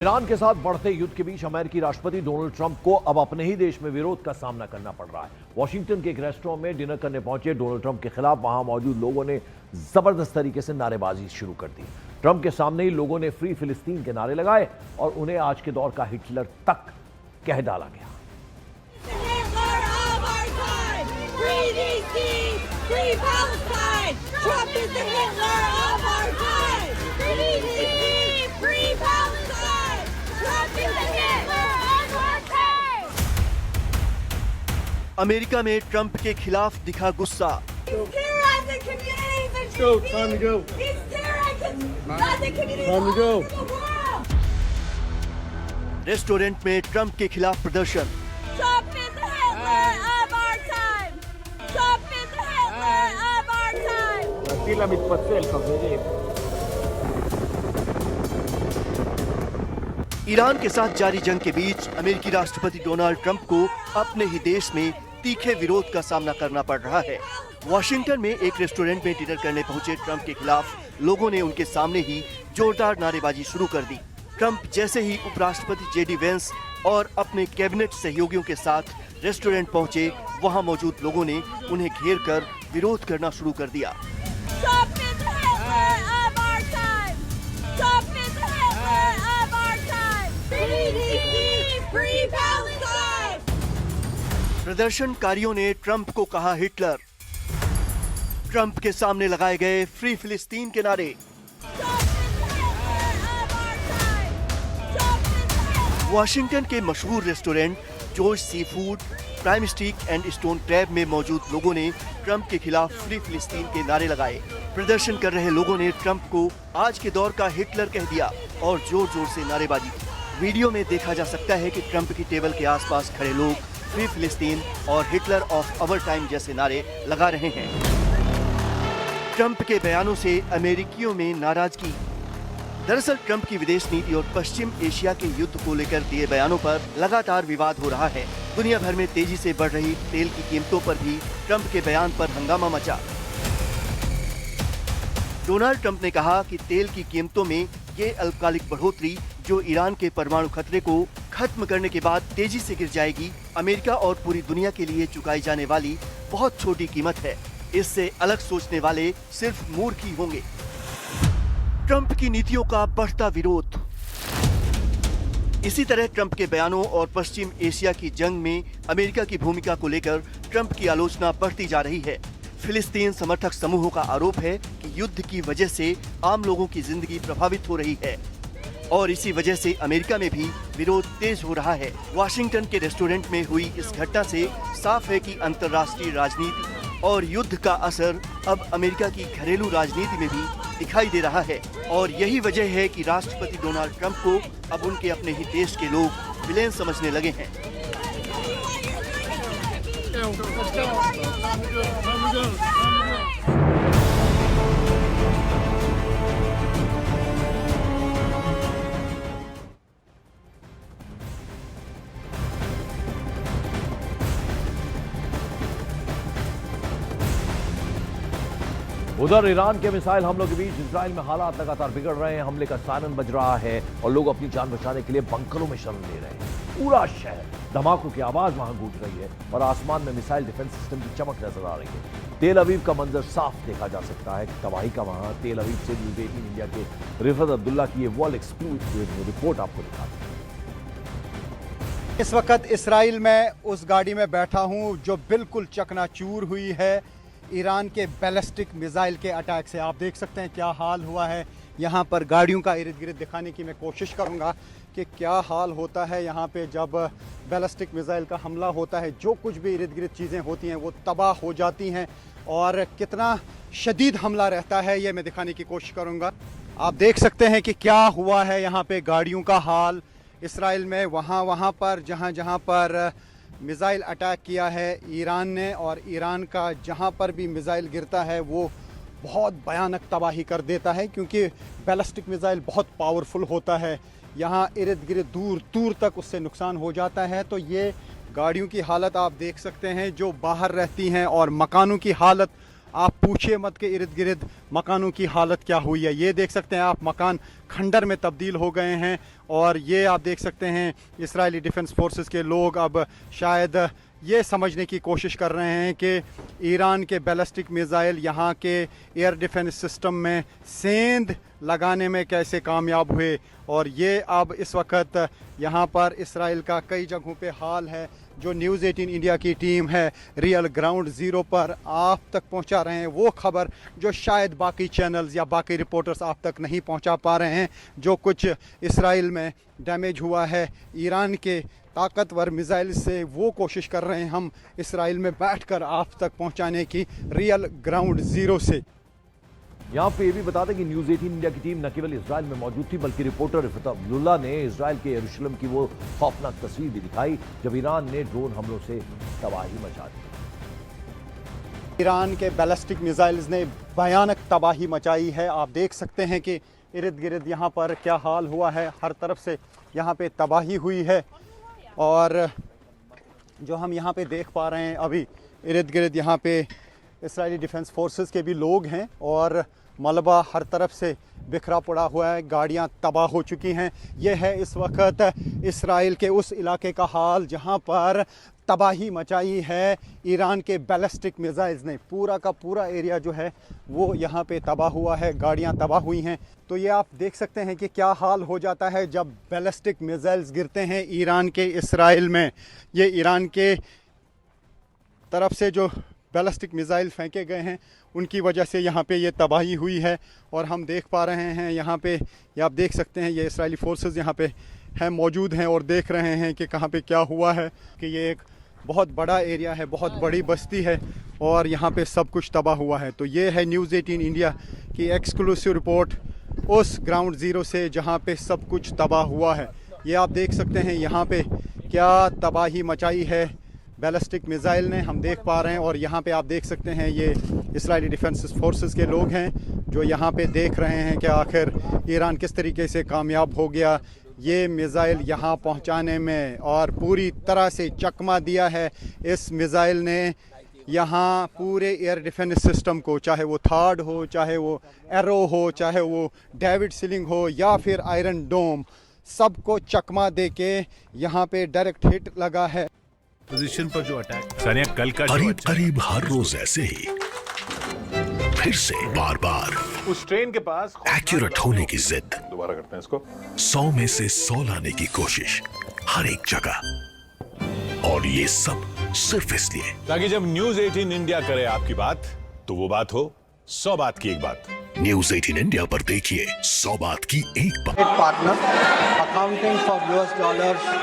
Iran के साथ बढ़ते युद्ध के बीच अमेरिकी राष्ट्रपति डोनाल्ड ट्रंप को अब अपने ही देश में विरोध का सामना करना पड़ रहा है। वॉशिंगटन के एक रेस्टोरेंट में डिनर करने पहुंचे डोनाल्ड ट्रंप के खिलाफ वहां मौजूद लोगों ने जबरदस्त तरीके से नारेबाजी शुरू कर दी। ट्रंप के सामने ही लोगों ने फ्री फिलिस्तीन के नारे लगाए और उन्हें आज के दौर का हिटलर तक कह डाला गया। अमेरिका में ट्रंप के खिलाफ दिखा गुस्सा। रेस्टोरेंट में ट्रंप के खिलाफ प्रदर्शन। ईरान के साथ जारी जंग के बीच अमेरिकी राष्ट्रपति डोनाल्ड ट्रंप को अपने ही देश में तीखे विरोध का सामना करना पड़ रहा है। वॉशिंगटन में एक रेस्टोरेंट में डिनर करने पहुंचे ट्रंप के खिलाफ लोगों ने उनके सामने ही जोरदार नारेबाजी शुरू कर दी। ट्रंप जैसे ही उपराष्ट्रपति जेडी वेंस और अपने कैबिनेट सहयोगियों के साथ रेस्टोरेंट पहुंचे, वहां मौजूद लोगों ने उन्हें घेर कर विरोध करना शुरू कर दिया। प्रदर्शनकारियों ने ट्रंप को कहा हिटलर। ट्रंप के सामने लगाए गए फ्री फिलिस्तीन के नारे। वॉशिंगटन के मशहूर restaurant George seafood, prime steak and stone crab में मौजूद लोगों ने ट्रंप के खिलाफ फ्री फिलिस्तीन के नारे लगाए। प्रदर्शन कर रहे लोगों ने ट्रंप को आज के दौर का हिटलर कह दिया और जोर जोर से नारेबाजी की। वीडियो में देखा जा सकता है कि ट्रंप की टेबल के आसपास खड़े लोग फ्री फिलिस्तीन और हिटलर ऑफ अवर टाइम जैसे नारे लगा रहे हैं। ट्रंप के बयानों से अमेरिकियों में नाराजगी। दरअसल ट्रंप की विदेश नीति और पश्चिम एशिया के युद्ध को लेकर दिए बयानों पर लगातार विवाद हो रहा है। दुनिया भर में तेजी से बढ़ रही तेल की कीमतों पर भी ट्रंप के बयान पर हंगामा मचा। डोनाल्ड ट्रंप ने कहा कि तेल की कीमतों में ये अल्पकालिक बढ़ोतरी जो ईरान के परमाणु खतरे को खत्म करने के बाद तेजी से गिर जाएगी, अमेरिका और पूरी दुनिया के लिए चुकाई जाने वाली बहुत छोटी कीमत है। इससे अलग सोचने वाले सिर्फ मूर्ख ही होंगे। ट्रंप की नीतियों का बढ़ता विरोध। इसी तरह ट्रंप के बयानों और पश्चिम एशिया की जंग में अमेरिका की भूमिका को लेकर ट्रंप की आलोचना बढ़ती जा रही है। फिलिस्तीन समर्थक समूहों का आरोप है कि युद्ध की वजह से आम लोगों की जिंदगी प्रभावित हो रही है और इसी वजह से अमेरिका में भी विरोध तेज हो रहा है। वाशिंगटन के रेस्टोरेंट में हुई इस घटना से साफ है कि अंतर्राष्ट्रीय राजनीति और युद्ध का असर अब अमेरिका की घरेलू राजनीति में भी दिखाई दे रहा है और यही वजह है कि राष्ट्रपति डोनाल्ड ट्रंप को अब उनके अपने ही देश के लोग विलेन समझने लगे हैं। उधर ईरान के मिसाइल हमलों के बीच इजराइल में हालात लगातार बिगड़ रहे हैं। हमले का सायरन बज रहा है और लोग अपनी जान बचाने के लिए बंकरों में शरण ले रहे हैं। पूरा शहर धमाकों की आवाज वहां गूंज रही है और आसमान में मिसाइल डिफेंस सिस्टम की चमक नजर आ रही है। तेल अवीव का मंजर साफ देखा जा सकता है। तबाही का वहां तेल अवीव से न्यूज 18 इंडिया के रिफत अब्दुल्ला की ये वॉल एक्सक्लूसिव रिपोर्ट आपको दिखाते हैं। इस वक्त इसराइल में उस गाड़ी में बैठा हूं जो बिल्कुल चकनाचूर हुई है ईरान के बैलिस्टिक मिसाइल के अटैक से। आप देख सकते हैं क्या हाल हुआ है। यहाँ पर गाड़ियों का इर्द गिर्द दिखाने की मैं कोशिश करूँगा कि क्या हाल होता है यहाँ पे जब बैलिस्टिक मिसाइल का हमला होता है। जो कुछ भी इर्द गिर्द चीज़ें होती हैं वो तबाह हो जाती हैं और कितना शदीद हमला रहता है ये मैं दिखाने की कोशिश करूँगा। आप देख सकते हैं कि क्या हुआ है यहाँ पे गाड़ियों का हाल इसराइल में। वहाँ पर जहाँ पर मिसाइल अटैक किया है ईरान ने और ईरान का जहाँ पर भी मिसाइल गिरता है वो बहुत भयानक तबाही कर देता है क्योंकि बैलिस्टिक मिसाइल बहुत पावरफुल होता है। यहाँ इर्द गिर्द दूर दूर तक उससे नुकसान हो जाता है। तो ये गाड़ियों की हालत आप देख सकते हैं जो बाहर रहती हैं और मकानों की हालत आप पूछिए मत के इर्द गिर्द मकानों की हालत क्या हुई है। ये देख सकते हैं आप, मकान खंडर में तब्दील हो गए हैं। और ये आप देख सकते हैं इजरायली डिफेंस फोर्सेस के लोग अब शायद ये समझने की कोशिश कर रहे हैं कि ईरान के बैलिस्टिक मिसाइल यहाँ के एयर डिफेंस सिस्टम में सेंध लगाने में कैसे कामयाब हुए। और ये अब इस वक्त यहाँ पर इसराइल का कई जगहों पे हाल है। जो न्यूज़ 18 इंडिया की टीम है रियल ग्राउंड ज़ीरो पर आप तक पहुँचा रहे हैं वो खबर जो शायद बाकी चैनल्स या बाकी रिपोर्टर्स आप तक नहीं पहुँचा पा रहे हैं। जो कुछ इसराइल में डैमेज हुआ है ईरान के ताकतवर मिसाइल से, वो कोशिश कर रहे हैं हम इसराइल में बैठकर आप तक पहुंचाने की रियल ग्राउंड ज़ीरो से। यहाँ पे ये भी बता दें कि न्यूज़ 18 इंडिया की टीम न केवल इजराइल में मौजूद थी बल्कि रिपोर्टर रिफत अब्दुल्ला ने इजराइल के यरूशलेम की वो खौफनाक तस्वीर भी दिखाई जब ईरान ने ड्रोन हमलों से तबाही मचा दी। ईरान के बैलिस्टिक मिसाइल्स ने भयानक तबाही मचाई है। आप देख सकते हैं कि इर्द गिर्द यहाँ पर क्या हाल हुआ है, हर तरफ से यहाँ पे तबाही हुई है। और जो हम यहाँ पे देख पा रहे हैं अभी इर्द गिर्द यहाँ पे इसराइली डिफेंस फोर्सेस के भी लोग हैं और मलबा हर तरफ से बिखरा पड़ा हुआ है, गाड़ियाँ तबाह हो चुकी हैं। यह है इस वक्त इसराइल के उस इलाके का हाल जहाँ पर तबाही मचाई है ईरान के बैलिस्टिक मिसाइल्स ने। पूरा का पूरा एरिया जो है वो यहाँ पे तबाह हुआ है, गाड़ियाँ तबाह हुई हैं। तो ये आप देख सकते हैं कि क्या हाल हो जाता है जब बैलिस्टिक मिसाइल्स गिरते हैं ईरान के इसराइल में। ये ईरान के तरफ से जो बैलिस्टिक मिसाइल फेंके गए हैं उनकी वजह से यहाँ पे ये तबाही हुई है। और हम देख पा रहे हैं यहाँ पे, ये आप देख सकते हैं ये इसराइली फोर्सेस यहाँ पे हैं, मौजूद हैं और देख रहे हैं कि कहाँ पे क्या हुआ है। कि ये एक बहुत बड़ा एरिया है, बहुत बड़ी बस्ती है और यहाँ पे सब कुछ तबाह हुआ है। तो ये है न्यूज़ 18 इंडिया की एक्सक्लूसिव रिपोर्ट उस ग्राउंड ज़ीरो से जहाँ पे सब कुछ तबाह हुआ है। ये आप देख सकते हैं यहाँ पे क्या तबाही मचाई है बैलिस्टिक मिसाइल ने, हम देख पा रहे हैं। और यहाँ पे आप देख सकते हैं ये इजरायली डिफेंस फोर्सेस के लोग हैं जो यहाँ पे देख रहे हैं कि आखिर ईरान किस तरीके से कामयाब हो गया ये मिसाइल यहाँ पहुँचाने में। और पूरी तरह से चकमा दिया है इस मिसाइल ने यहाँ पूरे एयर डिफेंस सिस्टम को, चाहे वो थार्ड हो, चाहे वो एरो हो, चाहे वो डेविड सिलिंग हो या फिर आयरन डोम, सबको चकमा दे के यहाँ पे डायरेक्ट हिट लगा है। पोजीशन पर जो अटैक सानिया कल का करीब करीब हर रोज ऐसे ही फिर से बार बार उस ट्रेन के पास एक्यूरेट होने की जिद, दोबारा करते हैं इसको, 100 में से 100 लाने की कोशिश हर एक जगह। और ये सब सिर्फ इसलिए ताकि जब न्यूज़ 18 इंडिया करे आपकी बात तो वो बात हो 100 बात की एक बात। न्यूज़ 18 इंडिया पर देखिए 100 बात की एक बात। Partner accounting for US dollars